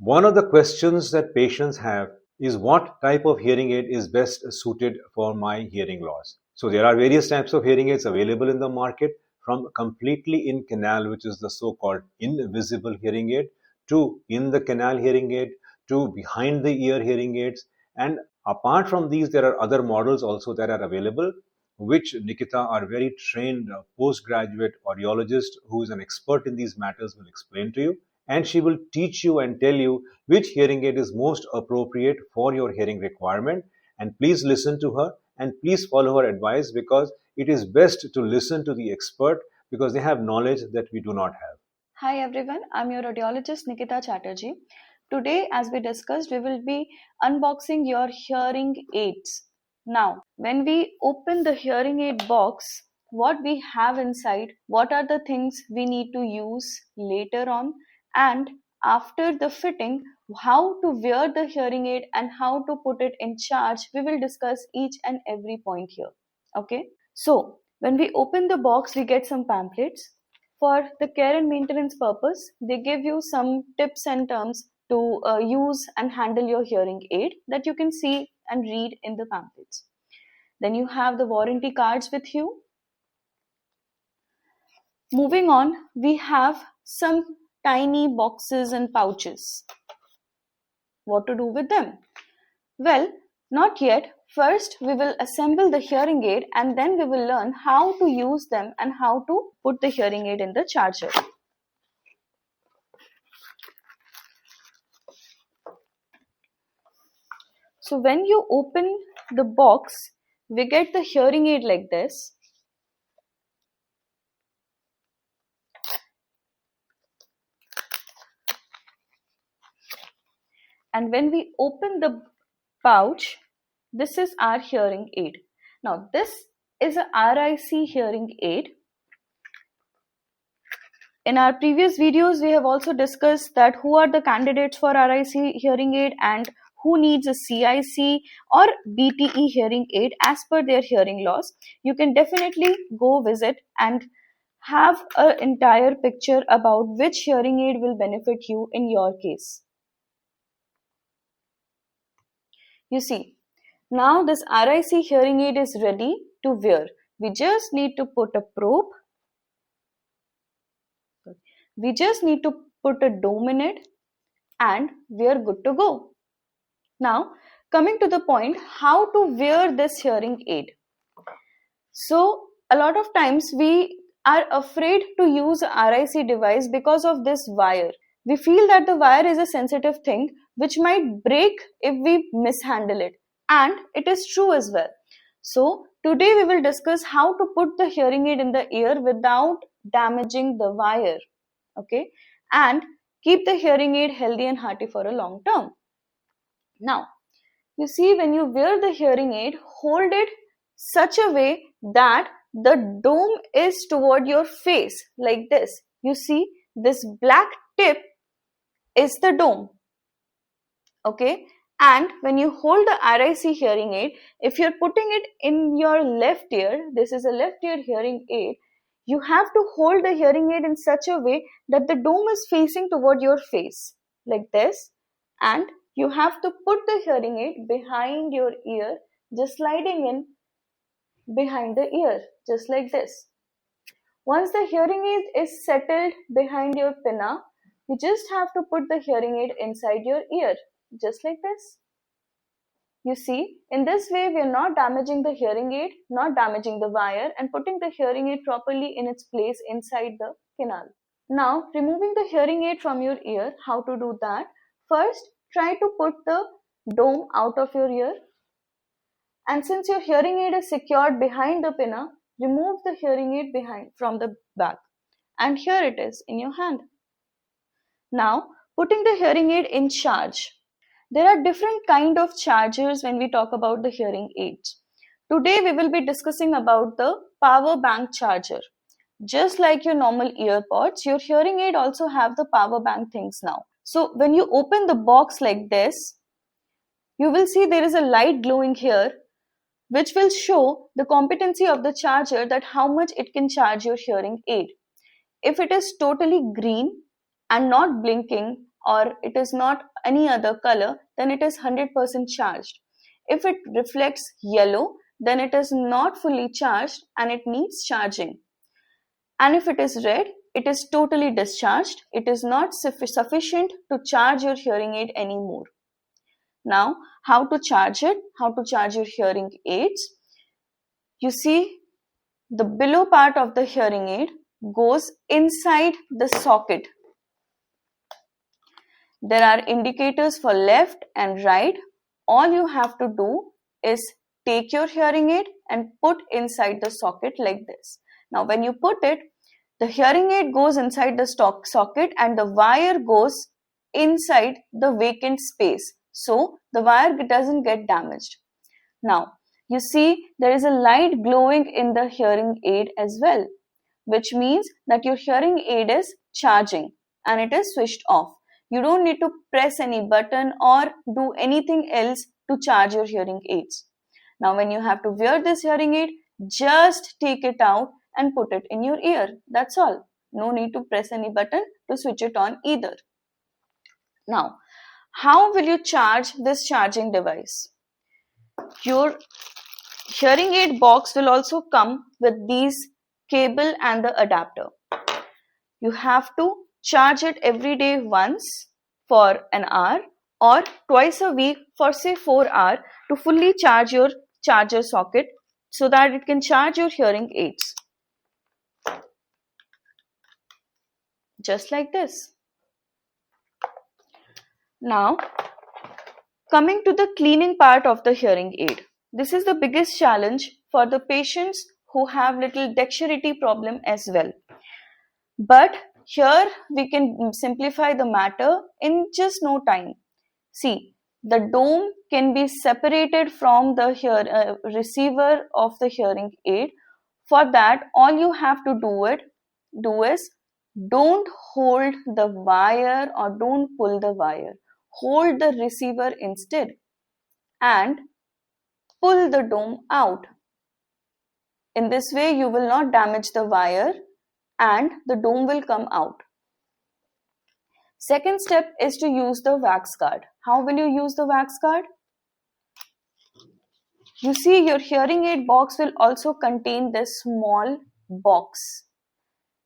One of the questions that patients have is what type of hearing aid is best suited for my hearing loss. So there are various types of hearing aids available in the market, from completely in canal, which is the so-called invisible hearing aid, to in the canal hearing aid, to behind the ear hearing aids. And apart from these, there are other models also that are available, which Nikita, our very trained postgraduate audiologist who is an expert in these matters, will explain to you. And she will teach you and tell you which hearing aid is most appropriate for your hearing requirement. And please listen to her and please follow her advice, because it is best to listen to the expert, because they have knowledge that we do not have. Hi everyone, I'm your audiologist Nikita Chatterjee. Today, as we discussed, we will be unboxing your hearing aids. Now, when we open the hearing aid box, what we have inside, what are the things we need to use later on, and after the fitting, how to wear the hearing aid and how to put it in charge, we will discuss each and every point here. Okay, so when we open the box, we get some pamphlets. For the care and maintenance purpose, they give you some tips and terms to use and handle your hearing aid that you can see and read in the pamphlets. Then you have the warranty cards with you. Moving on, we have some tiny boxes and pouches. What to do with them? Well, not yet. First, we will assemble the hearing aid and then we will learn how to use them and how to put the hearing aid in the charger. So when you open the box, we get the hearing aid like this. And when we open the pouch, this is our hearing aid. Now this is a RIC hearing aid. In our previous videos, we have also discussed that who are the candidates for RIC hearing aid and who needs a CIC or BTE hearing aid as per their hearing loss. You can definitely go visit and have an entire picture about which hearing aid will benefit you in your case. You see, now this RIC hearing aid is ready to wear. We just need to put a probe. We just need to put a dome in it and we are good to go. Now, coming to the point, how to wear this hearing aid. So, a lot of times we are afraid to use a RIC device because of this wire. We feel that the wire is a sensitive thing which might break if we mishandle it. And it is true as well. So, today we will discuss how to put the hearing aid in the ear without damaging the wire. Okay, and keep the hearing aid healthy and hearty for a long term. Now, you see, when you wear the hearing aid, hold it such a way that the dome is toward your face like this. You see, this black tip is the dome. Okay, and when you hold the RIC hearing aid, if you're putting it in your left ear, this is a left ear hearing aid, you have to hold the hearing aid in such a way that the dome is facing toward your face like this, and you have to put the hearing aid behind your ear, just sliding in behind the ear, just like this. Once the hearing aid is settled behind your pinna, you just have to put the hearing aid inside your ear, just like this. You see, in this way, we are not damaging the hearing aid, not damaging the wire, and putting the hearing aid properly in its place inside the canal. Now, removing the hearing aid from your ear, how to do that? First, try to put the dome out of your ear. And since your hearing aid is secured behind the pinna, remove the hearing aid behind from the back. And here it is in your hand. Now, putting the hearing aid in charge. There are different kind of chargers when we talk about the hearing aids. Today we will be discussing about the power bank charger. Just like your normal earpods, your hearing aid also have the power bank things now. So when you open the box like this, you will see there is a light glowing here, which will show the competency of the charger, that how much it can charge your hearing aid. If it is totally green and not blinking, or it is not any other color, then it is 100% charged. If it reflects yellow, then it is not fully charged and it needs charging. And if it is red, it is totally discharged. It is not sufficient to charge your hearing aid anymore. Now, how to charge it? How to charge your hearing aids? You see, the below part of the hearing aid goes inside the socket. There are indicators for left and right. All you have to do is take your hearing aid and put inside the socket like this. Now, when you put it, the hearing aid goes inside the socket and the wire goes inside the vacant space. So, the wire doesn't get damaged. Now, you see there is a light glowing in the hearing aid as well, which means that your hearing aid is charging and it is switched off. You don't need to press any button or do anything else to charge your hearing aids. Now, when you have to wear this hearing aid, just take it out and put it in your ear. That's all. No need to press any button to switch it on either. Now, how will you charge this charging device? Your hearing aid box will also come with these cable and the adapter. You have to charge it every day once for an hour or twice a week for say 4 hours to fully charge your charger socket so that it can charge your hearing aids. Just like this. Now, coming to the cleaning part of the hearing aid. This is the biggest challenge for the patients who have little dexterity problem as well. But here we can simplify the matter in just no time. See, the dome can be separated from the receiver of the hearing aid. For that, all you have to do is don't hold the wire or don't pull the wire. Hold the receiver instead and pull the dome out. In this way, you will not damage the wire and the dome will come out. Second step is to use the wax guard. How will you use the wax guard? You see, your hearing aid box will also contain this small box.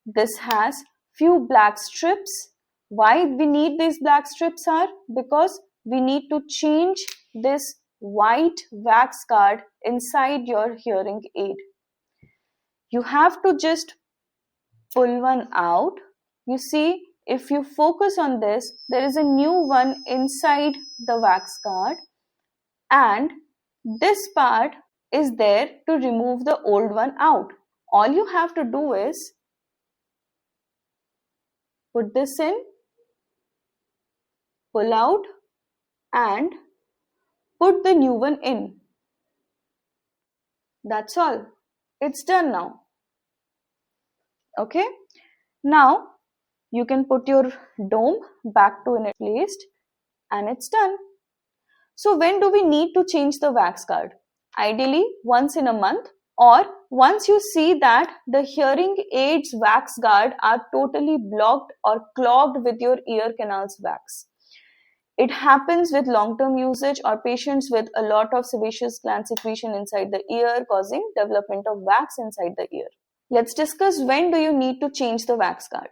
This has few black strips. Why we need these black strips are? Because we need to change this white wax guard inside your hearing aid. You have to just pull one out. You see, if you focus on this, there is a new one inside the wax guard and this part is there to remove the old one out. All you have to do is put this in, pull out and put the new one in. That's all. It's done now. Okay. Now you can put your dome back to its place and it's done. So when do we need to change the wax guard? Ideally once in a month or once you see that the hearing aids wax guard are totally blocked or clogged with your ear canal's wax. It happens with long-term usage or patients with a lot of sebaceous gland secretion inside the ear causing development of wax inside the ear. Let's discuss when do you need to change the wax guard.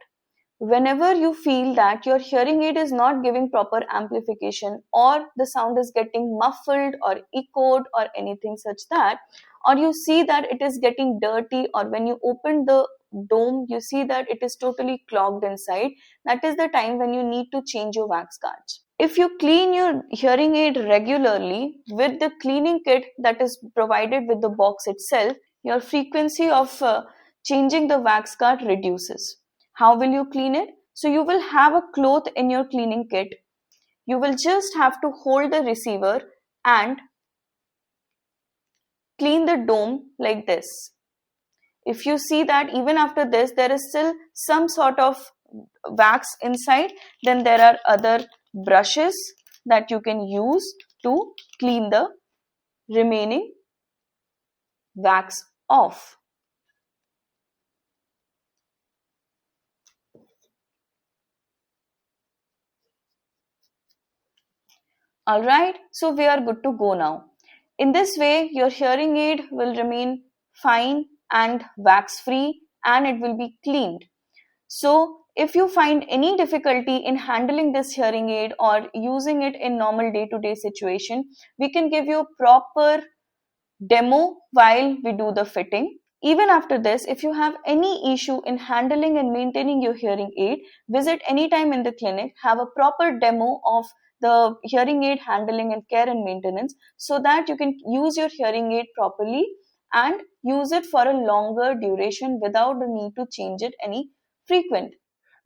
Whenever you feel that your hearing aid is not giving proper amplification or the sound is getting muffled or echoed or anything such that, or you see that it is getting dirty or when you open the dome you see that it is totally clogged inside, that is the time when you need to change your wax guards. If you clean your hearing aid regularly with the cleaning kit that is provided with the box itself, your frequency of changing the wax guard reduces. How will you clean it? So you will have a cloth in your cleaning kit. You will just have to hold the receiver and clean the dome like this. If you see that even after this there is still some sort of wax inside, then there are other brushes that you can use to clean the remaining wax off. Alright, so we are good to go now. In this way, your hearing aid will remain fine and wax free and it will be cleaned. So, if you find any difficulty in handling this hearing aid or using it in normal day to day situation, we can give you a proper demo while we do the fitting. Even after this, if you have any issue in handling and maintaining your hearing aid, visit anytime in the clinic, have a proper demo of the hearing aid handling and care and maintenance so that you can use your hearing aid properly and use it for a longer duration without the need to change it any frequent.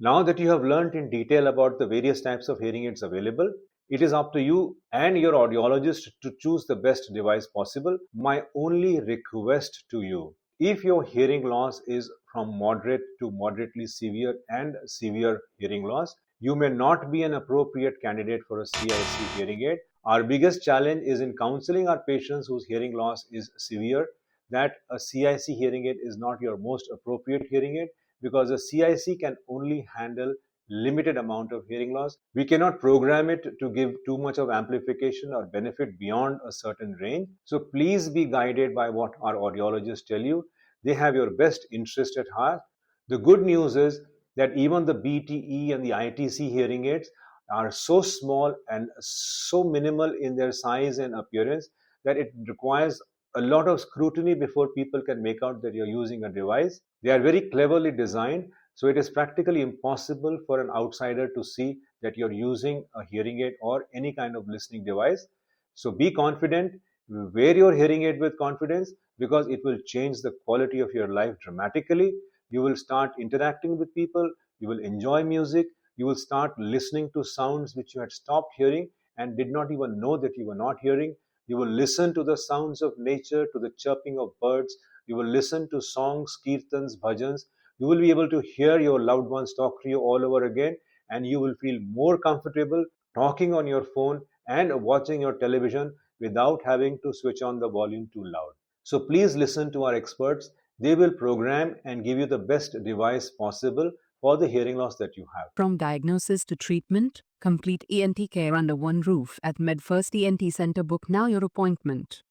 Now that you have learned in detail about the various types of hearing aids available, it is up to you and your audiologist to choose the best device possible. My only request to you, if your hearing loss is from moderate to moderately severe and severe hearing loss, you may not be an appropriate candidate for a CIC hearing aid. Our biggest challenge is in counseling our patients whose hearing loss is severe that a CIC hearing aid is not your most appropriate hearing aid because a CIC can only handle limited amount of hearing loss. We cannot program it to give too much of amplification or benefit beyond a certain range. So please be guided by what our audiologists tell you. They have your best interest at heart. The good news is that even the BTE and the ITC hearing aids are so small and so minimal in their size and appearance that it requires a lot of scrutiny before people can make out that you're using a device. They are very cleverly designed, so it is practically impossible for an outsider to see that you're using a hearing aid or any kind of listening device. So be confident, wear your hearing aid with confidence because it will change the quality of your life dramatically. You will start interacting with people, you will enjoy music, you will start listening to sounds which you had stopped hearing and did not even know that you were not hearing. You will listen to the sounds of nature, to the chirping of birds. You will listen to songs, kirtans, bhajans. You will be able to hear your loved ones talk to you all over again, and you will feel more comfortable talking on your phone and watching your television without having to switch on the volume too loud. So please listen to our experts. They will program and give you the best device possible for the hearing loss that you have. From diagnosis to treatment, complete ENT care under one roof at MedFirst ENT Centre. Book now your appointment.